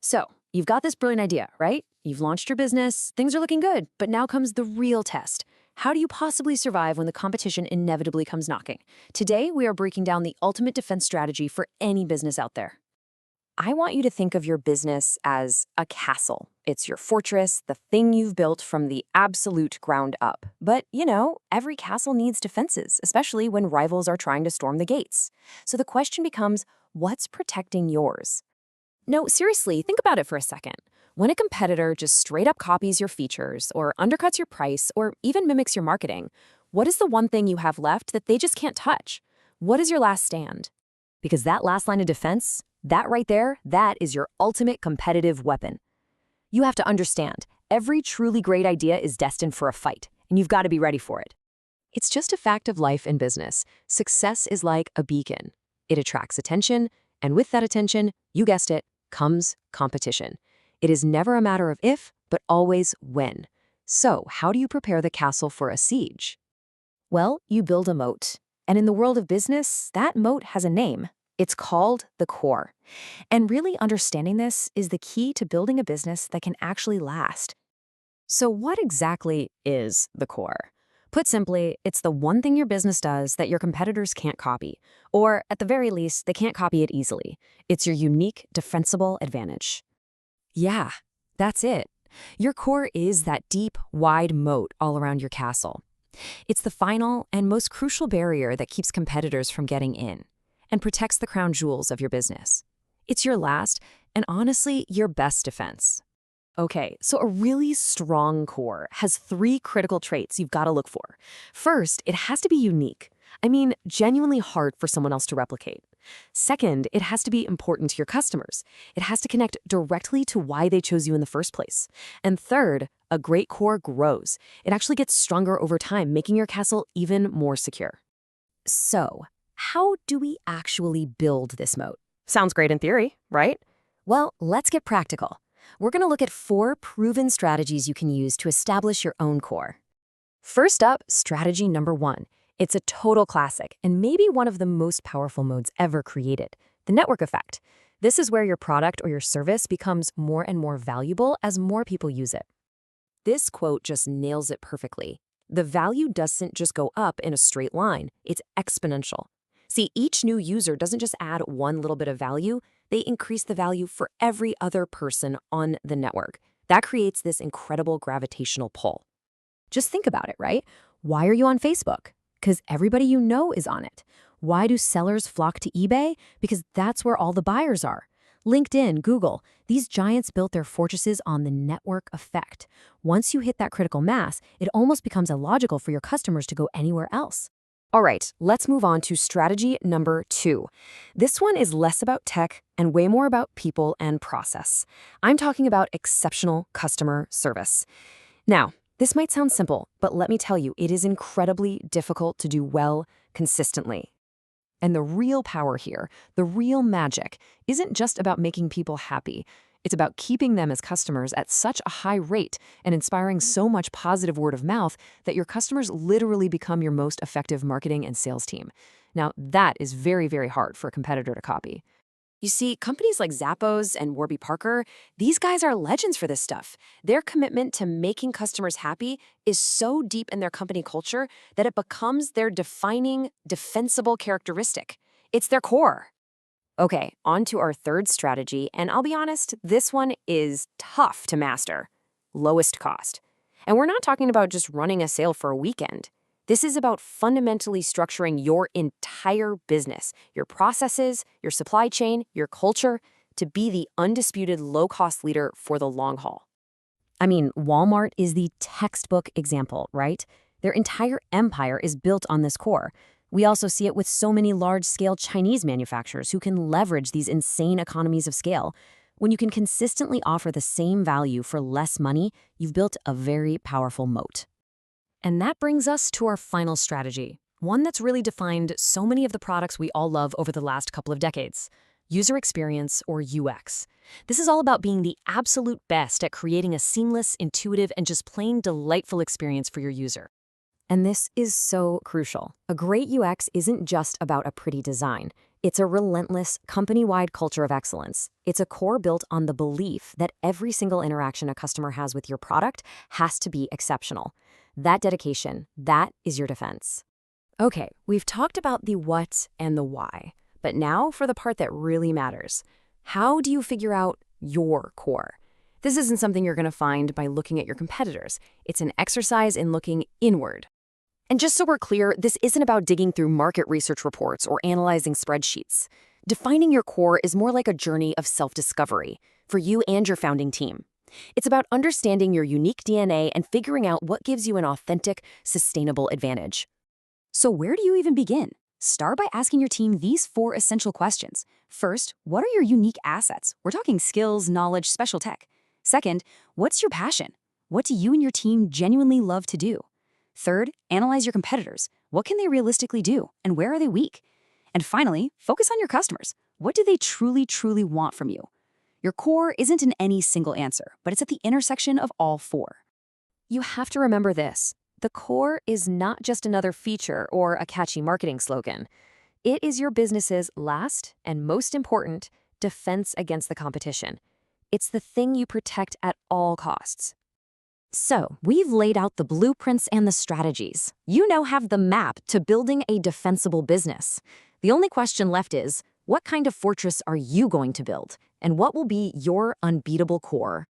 So, you've got this brilliant idea, right? You've launched your business, things are looking good, but now comes the real test. How do you possibly survive when the competition inevitably comes knocking? Today, we are breaking down the ultimate defense strategy for any business out there. I want you to think of your business as a castle. It's your fortress, the thing you've built from the absolute ground up. But, every castle needs defenses, especially when rivals are trying to storm the gates. So the question becomes, what's protecting yours? No, seriously, think about it for a second. When a competitor just straight up copies your features, or undercuts your price, or even mimics your marketing, what is the one thing you have left that they just can't touch? What is your last stand? Because that last line of defense, that right there, that is your ultimate competitive weapon. You have to understand, every truly great idea is destined for a fight, and you've got to be ready for it. It's just a fact of life and business. Success is like a beacon. It attracts attention, and with that attention, you guessed it, comes competition. It is never a matter of if, but always when. So, how do you prepare the castle for a siege? Well, you build a moat. And in the world of business, that moat has a name. It's called the core. And really understanding this is the key to building a business that can actually last. So what exactly is the core? Put simply, it's the one thing your business does that your competitors can't copy. Or, at the very least, they can't copy it easily. It's your unique, defensible advantage. Yeah, that's it. Your core is that deep, wide moat all around your castle. It's the final and most crucial barrier that keeps competitors from getting in and protects the crown jewels of your business. It's your last and honestly your best defense. Okay, so a really strong core has 3 critical traits you've got to look for. First, it has to be unique. I mean, genuinely hard for someone else to replicate. Second, it has to be important to your customers. It has to connect directly to why they chose you in the first place. And third, a great core grows. It actually gets stronger over time, making your castle even more secure. So, how do we actually build this moat? Sounds great in theory, right? Well, let's get practical. We're going to look at 4 proven strategies you can use to establish your own core. First up, strategy number 1. It's a total classic and maybe one of the most powerful modes ever created, the network effect. This is where your product or your service becomes more and more valuable as more people use it. This quote just nails it perfectly. The value doesn't just go up in a straight line, it's exponential. See, each new user doesn't just add one little bit of value, they increase the value for every other person on the network. That creates this incredible gravitational pull. Just think about it, right? Why are you on Facebook? Because everybody you know is on it. Why do sellers flock to eBay? Because that's where all the buyers are. LinkedIn, Google, these giants built their fortresses on the network effect. Once you hit that critical mass, it almost becomes illogical for your customers to go anywhere else. All right, let's move on to strategy number 2. This one is less about tech and way more about people and process. I'm talking about exceptional customer service. Now, this might sound simple, but let me tell you, it is incredibly difficult to do well consistently. And the real power here, the real magic, isn't just about making people happy. It's about keeping them as customers at such a high rate and inspiring so much positive word of mouth that your customers literally become your most effective marketing and sales team. Now, that is very, very hard for a competitor to copy. You see, companies like Zappos and Warby Parker, these guys are legends for this stuff. Their commitment to making customers happy is so deep in their company culture that it becomes their defining, defensible characteristic. It's their core. Okay, on to our third strategy, and I'll be honest, this one is tough to master. Lowest cost. And we're not talking about just running a sale for a weekend. This is about fundamentally structuring your entire business, your processes, your supply chain, your culture, to be the undisputed low-cost leader for the long haul. I mean, Walmart is the textbook example, right? Their entire empire is built on this core. We also see it with so many large-scale Chinese manufacturers who can leverage these insane economies of scale. When you can consistently offer the same value for less money, you've built a very powerful moat. And that brings us to our final strategy, one that's really defined so many of the products we all love over the last couple of decades: user experience, or UX. This is all about being the absolute best at creating a seamless, intuitive, and just plain delightful experience for your user. And this is so crucial. A great UX isn't just about a pretty design. It's a relentless, company-wide culture of excellence. It's a core built on the belief that every single interaction a customer has with your product has to be exceptional. That dedication, that is your defense. Okay, we've talked about the what and the why, but now for the part that really matters. How do you figure out your core? This isn't something you're going to find by looking at your competitors. It's an exercise in looking inward. And just so we're clear, this isn't about digging through market research reports or analyzing spreadsheets. Defining your core is more like a journey of self-discovery for you and your founding team. It's about understanding your unique DNA and figuring out what gives you an authentic, sustainable advantage. So where do you even begin? Start by asking your team these 4 essential questions. First, what are your unique assets? We're talking skills, knowledge, special tech. Second, what's your passion? What do you and your team genuinely love to do? Third, analyze your competitors. What can they realistically do, and where are they weak? And finally, focus on your customers. What do they truly, truly want from you? Your core isn't in any single answer, but it's at the intersection of all 4. You have to remember this. The core is not just another feature or a catchy marketing slogan. It is your business's last and most important defense against the competition. It's the thing you protect at all costs. So, we've laid out the blueprints and the strategies. You now have the map to building a defensible business. The only question left is, what kind of fortress are you going to build? And what will be your unbeatable core?